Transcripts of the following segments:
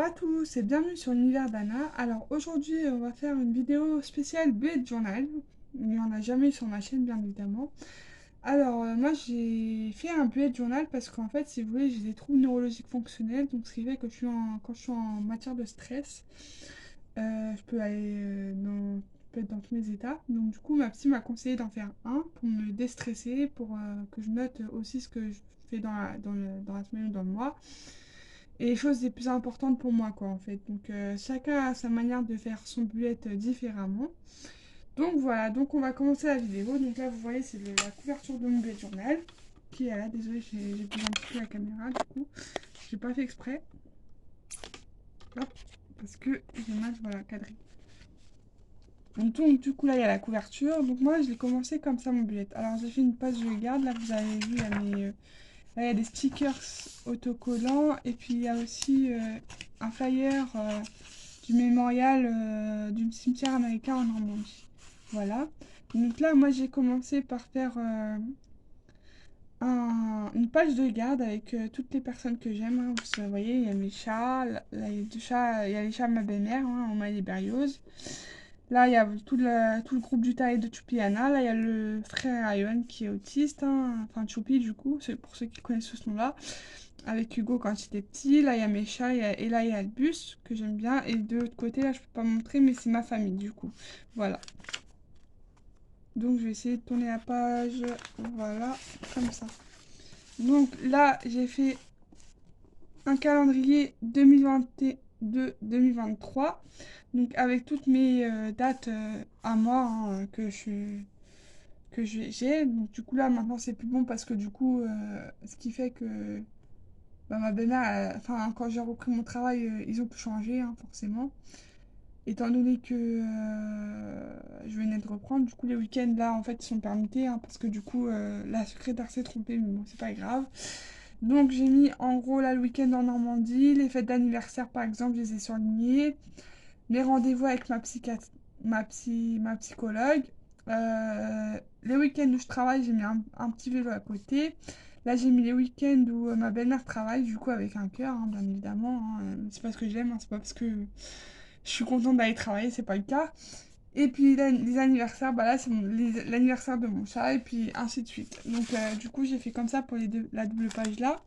à tous et bienvenue sur l'univers d'Anna. Alors aujourd'hui on va faire une vidéo spéciale bullet journal. Il n'y en a jamais eu sur ma chaîne bien évidemment. Alors moi j'ai fait un bullet journal parce qu'en fait si vous voulez j'ai des troubles neurologiques fonctionnels. Donc ce qui fait que quand je suis en matière de stress, je peux aller je peux être dans tous mes états. Donc du coup ma psy m'a conseillé d'en faire un pour me déstresser, pour que je note aussi ce que je fais dans la semaine ou dans le mois et les choses les plus importantes pour moi, quoi, en fait. Donc, chacun a sa manière de faire son bullet différemment. Donc, voilà. Donc, on va commencer la vidéo. Donc, là, vous voyez, c'est la couverture de mon bullet journal qui est là. Désolée, j'ai bougé un petit peu la caméra, du coup. J'ai pas fait exprès. Hop. Parce que j'ai mal, voilà, cadré. Donc, du coup, là, il y a la couverture. Donc, moi, je l'ai commencé comme ça, mon bullet. Alors, j'ai fait une page je garde. Là, vous avez vu, là, il y a des stickers autocollants. Et puis, il y a aussi un flyer du mémorial du cimetière américain en Normandie. Voilà. Donc là, moi, j'ai commencé par faire une page de garde avec toutes les personnes que j'aime, hein. Vous voyez, il y a mes chats. Là, il y a deux chats, il y a les chats de ma belle-mère, hein, Oma et Berlioz. Là, il y a tout le groupe du Taille de Chupiana. Là, il y a le frère Ion qui est autiste, hein. Enfin, Choupi, du coup, c'est pour ceux qui connaissent ce nom-là. Avec Hugo quand j'étais petit. Là, il y a mes chats, il y a Ella et Albus, que j'aime bien. Et de l'autre côté, là, je peux pas montrer, mais c'est ma famille, du coup. Voilà. Donc, je vais essayer de tourner la page. Voilà, comme ça. Donc, là, j'ai fait un calendrier 2022-2023. Donc, avec toutes mes dates à moi, hein, j'ai. Donc, du coup, là, maintenant, c'est plus bon parce que, du coup, ce qui fait que bah, ma belle-mère, enfin, quand j'ai repris mon travail, ils ont tout changé, hein, forcément. Étant donné que je venais de reprendre, du coup, les week-ends, là, en fait, ils sont permutés, hein, parce que, du coup, la secrétaire s'est trompée, mais bon, c'est pas grave. Donc, j'ai mis, en gros, là, le week-end en Normandie, les fêtes d'anniversaire, par exemple, je les ai surlignées, mes rendez-vous avec ma psychologue, les week-ends où je travaille, j'ai mis un petit vélo à côté. Là, j'ai mis les week-ends où ma belle-mère travaille, du coup, avec un cœur, hein, bien évidemment, hein. C'est pas ce que j'aime, hein, c'est pas parce que je suis contente d'aller travailler, c'est pas le cas. Et puis, les anniversaires, bah là, c'est l'anniversaire de mon chat, et puis ainsi de suite. Donc, du coup, j'ai fait comme ça pour la double page là.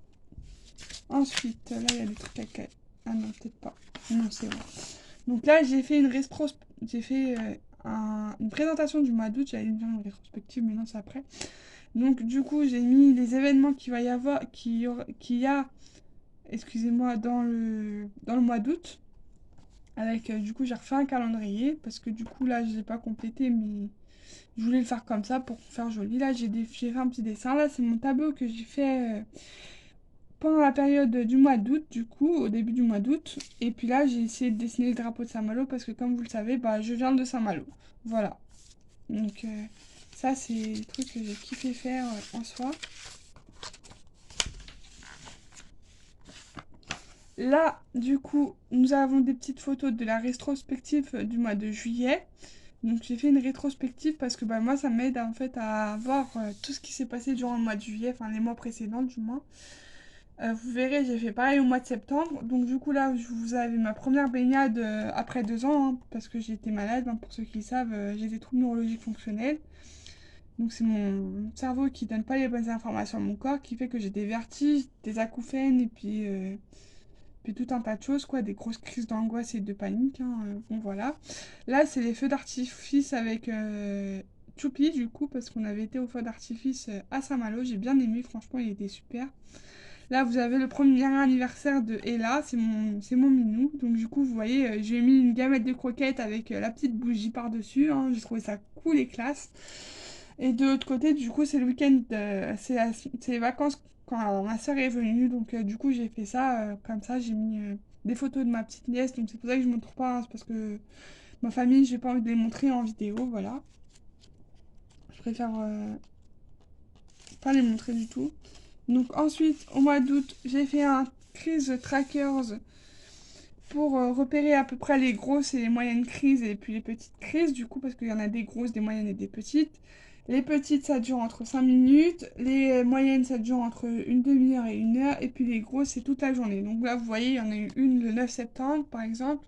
Ensuite, là, il y a des trucs à... Ah non, peut-être pas. Non, c'est bon. Donc là, j'ai fait j'ai fait une présentation du mois d'août. J'allais dire une rétrospective, mais non, c'est après. Donc du coup, j'ai mis les événements qu'il va y avoir, qu'il y a, excusez-moi, dans le mois d'août. Avec, du coup, j'ai refait un calendrier parce que du coup, là, je l'ai pas complété, mais je voulais le faire comme ça pour faire joli. Là, j'ai fait un petit dessin. Là, c'est mon tableau que j'ai fait pendant la période du mois d'août, du coup, au début du mois d'août. Et puis là, j'ai essayé de dessiner le drapeau de Saint-Malo parce que, comme vous le savez, bah, je viens de Saint-Malo. Voilà. Donc, ça, c'est le truc que j'ai kiffé faire en soi. Là, du coup, nous avons des petites photos de la rétrospective du mois de juillet. Donc, j'ai fait une rétrospective parce que bah, moi, ça m'aide en fait à voir tout ce qui s'est passé durant le mois de juillet, enfin les mois précédents du moins. Vous verrez, j'ai fait pareil au mois de septembre. Donc du coup là, vous avez ma première baignade après 2 ans, hein, parce que j'ai été malade, hein, pour ceux qui savent, j'ai des troubles neurologiques fonctionnels. Donc c'est mon cerveau qui donne pas les bonnes informations à mon corps, qui fait que j'ai des vertiges, des acouphènes, et puis tout un tas de choses, quoi, des grosses crises d'angoisse et de panique, hein, bon voilà. Là, c'est les feux d'artifice avec Choupi, du coup, parce qu'on avait été au feu d'artifice à Saint-Malo. J'ai bien aimé, franchement, il était super. Là, vous avez le premier anniversaire de Ella, c'est mon minou. Donc, du coup, vous voyez, j'ai mis une gamette de croquettes avec la petite bougie par-dessus, hein. J'ai trouvé ça cool et classe. Et de l'autre côté, du coup, c'est le week-end, c'est les vacances quand ma soeur est venue. Donc, du coup, j'ai fait ça comme ça. J'ai mis des photos de ma petite nièce. Donc, c'est pour ça que je ne montre pas, hein, c'est parce que ma famille, j'ai pas envie de les montrer en vidéo. Voilà. Je préfère pas les montrer du tout. Donc ensuite, au mois d'août, j'ai fait un crise trackers pour repérer à peu près les grosses et les moyennes crises et puis les petites crises, du coup, parce qu'il y en a des grosses, des moyennes et des petites. Les petites, ça dure entre 5 minutes. Les moyennes, ça dure entre une demi-heure et 1 heure. Et puis les grosses, c'est toute la journée. Donc là, vous voyez, il y en a eu une le 9 septembre, par exemple.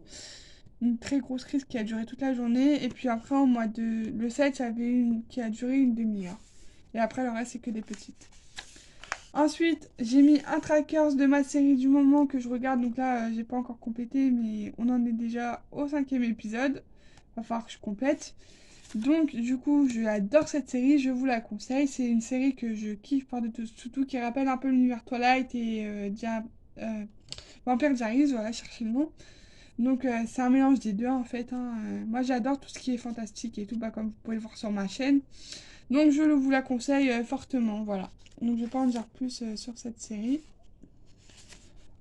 Une très grosse crise qui a duré toute la journée. Et puis après, au mois de... Le 7, j'avais une qui a duré une demi-heure. Et après, le reste, c'est que des petites. Ensuite, j'ai mis un trackers de ma série du moment que je regarde. Donc là, j'ai pas encore complété, mais on en est déjà au 5e épisode. Va falloir que je complète. Donc, du coup, j'adore cette série, je vous la conseille. C'est une série que je kiffe par-dessus tout, qui rappelle un peu l'univers Twilight et Vampire Diaries, voilà, cherchez le nom. Donc, c'est un mélange des deux en fait, hein. Moi, j'adore tout ce qui est fantastique et tout, bah, comme vous pouvez le voir sur ma chaîne. Donc, je vous la conseille fortement, voilà. Donc, je vais pas en dire plus sur cette série.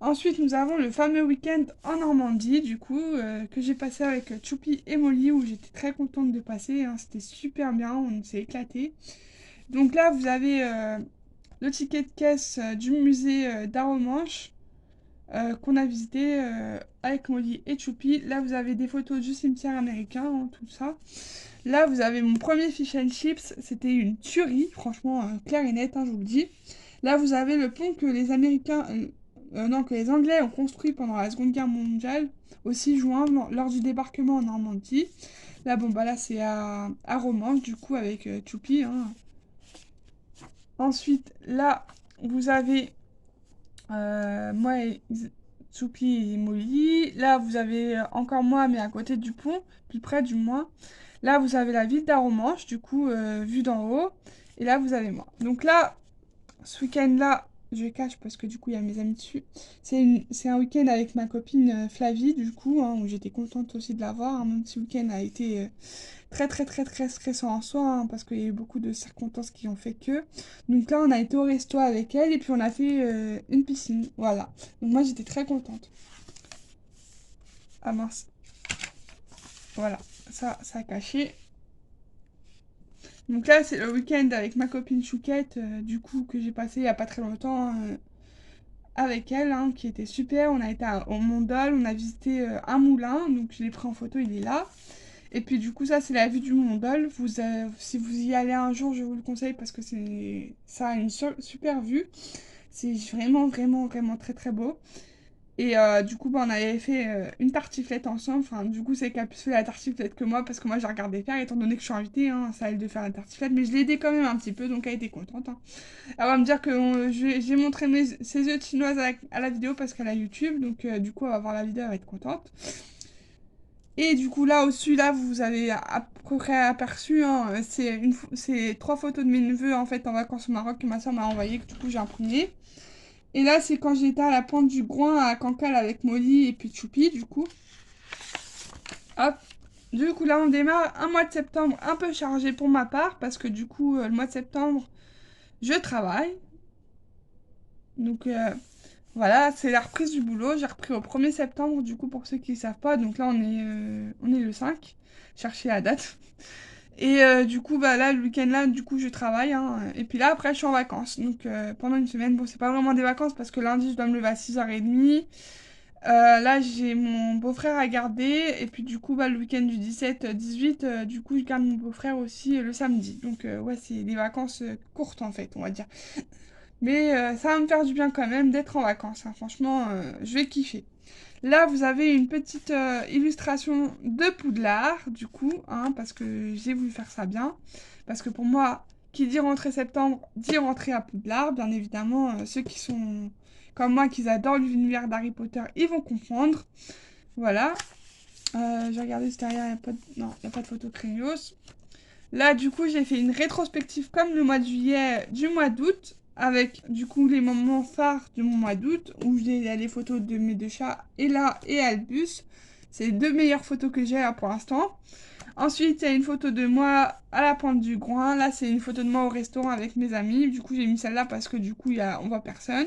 Ensuite, nous avons le fameux week-end en Normandie, du coup, que j'ai passé avec Choupi et Molly, où j'étais très contente de passer, hein. C'était super bien, on s'est éclaté. Donc là, vous avez le ticket de caisse du musée d'Arromanches qu'on a visité avec Molly et Choupi. Là, vous avez des photos du cimetière américain, hein, tout ça. Là, vous avez mon premier fish and chips, c'était une tuerie, franchement, clair et net, hein, je vous le dis. Là, vous avez le pont que les Américains, non, que les Anglais ont construit pendant la Seconde Guerre mondiale, au 6 juin, lors du débarquement en Normandie. Là, bon, bah là, c'est à Romanche, du coup, avec Choupi, hein. Ensuite, là, vous avez moi et Choupi et Molly. Là, vous avez encore moi, mais à côté du pont, plus près du moins. Là, vous avez la ville d'Arromanches, du coup, vue d'en haut. Et là, vous avez moi. Donc là, ce week-end-là, je cache parce que du coup, il y a mes amis dessus. C'est un week-end avec ma copine Flavie, du coup, hein, où j'étais contente aussi de la voir, hein, même si le week-end a été très, très, très, très stressant en soi, hein, parce qu'il y a eu beaucoup de circonstances qui ont fait que. Donc là, on a été au resto avec elle et puis on a fait une piscine. Voilà. Donc moi, j'étais très contente. Ah mince. Voilà. Ça a caché. Donc là, c'est le week-end avec ma copine Chouquette, du coup, que j'ai passé il y a pas très longtemps avec elle, hein, qui était super. On a été au Mont Dol, on a visité un moulin, donc je l'ai pris en photo, il est là. Et puis du coup, ça, c'est la vue du Mont Dol. Si vous y allez un jour, je vous le conseille parce que ça a une super vue. C'est vraiment, vraiment, vraiment très, très beau. Et du coup, bah, on avait fait une tartiflette ensemble. Enfin, du coup, c'est qu'elle a plus fait la tartiflette que moi parce que moi, j'ai regardé faire, étant donné que je suis invitée, hein, c'est à elle de faire la tartiflette. Mais je l'ai aidée quand même un petit peu, donc elle était contente, hein. Elle va me dire que j'ai montré ses œufs chinoises à la vidéo parce qu'elle a YouTube. Donc, du coup, elle va voir la vidéo, elle va être contente. Et du coup, là, au-dessus, là, vous avez à peu près aperçu, hein, c'est 3 photos de mes neveux, en fait, en vacances au Maroc que ma soeur m'a envoyé, que du coup, j'ai imprimé. Et là, c'est quand j'étais à la pointe du Groin à Cancale avec Molly et puis Choupi, du coup. Hop. Du coup, là, on démarre un mois de septembre un peu chargé pour ma part, parce que du coup, le mois de septembre, je travaille. Donc, voilà, c'est la reprise du boulot. J'ai repris au 1er septembre, du coup, pour ceux qui ne savent pas. Donc là, on est le 5. Cherchez la date. Et du coup, bah là, le week-end là, du coup, je travaille, hein. Et puis là, après, je suis en vacances. Donc pendant une semaine, bon, c'est pas vraiment des vacances parce que lundi, je dois me lever à 6h30. Là, j'ai mon beau-frère à garder. Et puis du coup, bah, le week-end du 17-18, du coup, je garde mon beau-frère aussi le samedi. Donc ouais, c'est des vacances courtes en fait, on va dire. Mais ça va me faire du bien quand même d'être en vacances, hein. Franchement, je vais kiffer. Là, vous avez une petite illustration de Poudlard, du coup, hein, parce que j'ai voulu faire ça bien. Parce que pour moi, qui dit rentrée septembre, dit rentrée à Poudlard. Bien évidemment, ceux qui sont comme moi, qui adorent l'univers d'Harry Potter, ils vont comprendre. Voilà. J'ai regardé si derrière, il n'y a pas de... Non, il n'y a pas de photo Crayolos. Là, du coup, j'ai fait une rétrospective comme le mois de juillet du mois d'août, avec du coup les moments phares de mon mois d'août, où j'ai les photos de mes 2 chats, Ella et Albus. C'est les 2 meilleures photos que j'ai là pour l'instant. Ensuite, il y a une photo de moi à la pointe du Groin. Là, c'est une photo de moi au restaurant avec mes amis. Du coup, j'ai mis celle-là parce que du coup, on voit personne.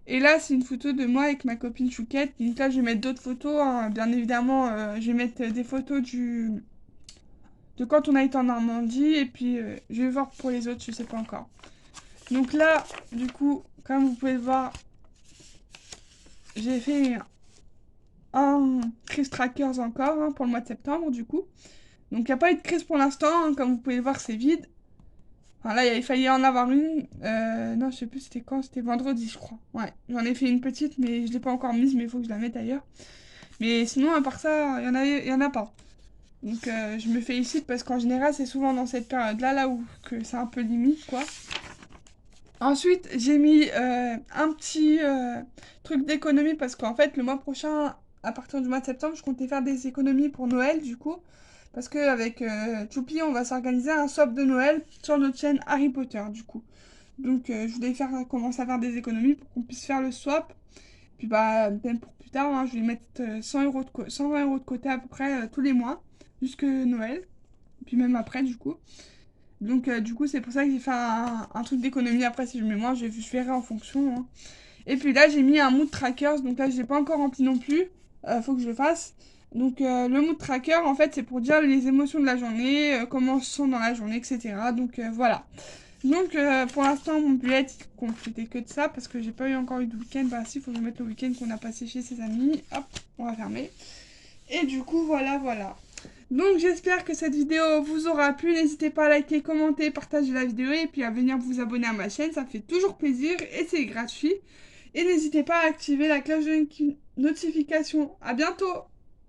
Et là, c'est une photo de moi avec ma copine Chouquette. Donc là, je vais mettre d'autres photos, hein. Bien évidemment, je vais mettre des photos de quand on a été en Normandie. Et puis, je vais voir pour les autres, je sais pas encore. Donc là, du coup, comme vous pouvez le voir, j'ai fait un Chris Trackers encore, hein, pour le mois de septembre, du coup. Donc il n'y a pas eu de crise pour l'instant, hein. Comme vous pouvez le voir, c'est vide. Enfin, là, il fallait en avoir une. Non, je sais plus c'était quand, c'était vendredi, je crois. Ouais, j'en ai fait une petite, mais je l'ai pas encore mise, mais il faut que je la mette ailleurs. Mais sinon, à part ça, il y en a pas. Donc, je me félicite parce qu'en général, c'est souvent dans cette période-là, là où que c'est un peu limite, quoi. Ensuite, j'ai mis un petit truc d'économie parce qu'en fait, le mois prochain, à partir du mois de septembre, je comptais faire des économies pour Noël, du coup. Parce qu'avec Choupi, on va s'organiser un swap de Noël sur notre chaîne Harry Potter, du coup. Donc, je voulais commencer à faire des économies pour qu'on puisse faire le swap. Puis, bah, même pour plus tard, hein, je vais mettre 100 euros 120 euros de côté à peu près tous les mois, jusque Noël. Puis même après, du coup. Donc, du coup, c'est pour ça que j'ai fait un truc d'économie. Après, si je mets moins, je verrai en fonction, hein. Et puis là, j'ai mis un mood trackers. Donc là, je l'ai pas encore rempli non plus. Faut que je le fasse. Donc, le mood tracker, en fait, c'est pour dire les émotions de la journée, comment on se sent dans la journée, etc. Donc, voilà. Donc, pour l'instant, mon bullet, il complétait que de ça parce que j'ai pas eu encore eu de week-end. Bah, si, il faut que je mette le week-end qu'on a passé chez ses amis. Hop, on va fermer. Et du coup, voilà, voilà. Donc j'espère que cette vidéo vous aura plu. N'hésitez pas à liker, commenter, partager la vidéo et puis à venir vous abonner à ma chaîne. Ça fait toujours plaisir et c'est gratuit. Et n'hésitez pas à activer la cloche de notification. À bientôt!